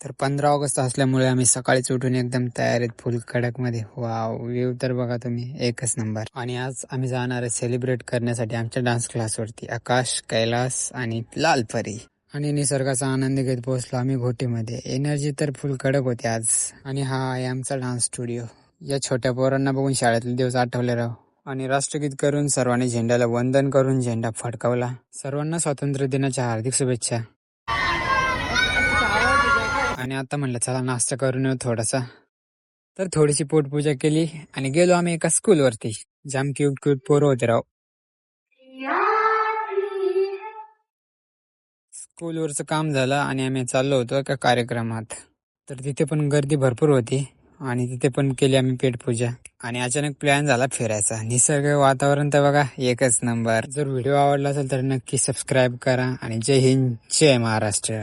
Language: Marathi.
तर 15 ऑगस्ट असल्यामुळे आम्ही सकाळीच उठून एकदम तयारीत फुल कडक मध्ये. वाव, व्ह्यू तर बघा तुम्ही, एकच नंबर. आणि आज आम्ही जाणार आहे सेलिब्रेट करण्यासाठी आमच्या डान्स क्लासवरती. आकाश, कैलास आणि लाल परी. आणि निसर्गाचा आनंद घेत पोहोचलो आम्ही घोटीमध्ये. एनर्जी तर फुल कडक होती आज. आणि हा आहे आमचा डान्स स्टुडिओ. या छोट्या पोरांना बघून शाळेतले दिवस आठवले राव. आणि राष्ट्रगीत करून सर्वांनी झेंड्याला वंदन करून झेंडा फडकावला. सर्वांना स्वातंत्र्य दिनाच्या हार्दिक शुभेच्छा. आणि आता म्हणलं चला नाश्ता करून येऊ थोडासा. तर थोडीशी पोटपूजा केली आणि गेलो आम्ही एका स्कूलवरती. जाम क्यूट क्यूट पोरं होते राव. स्कूलवरचं काम झालं आणि आम्ही चाललो होतो एका कार्यक्रमात. तर तिथे पण गर्दी भरपूर होती आणि तिथे पण केली आम्ही पेटपूजा. आणि अचानक प्लॅन झाला फिरायचा. निसर्ग वातावरण तर बघा एकच नंबर. जर व्हिडिओ आवडला असेल तर नक्की सबस्क्राईब करा आणि जय हिंद, जय महाराष्ट्र.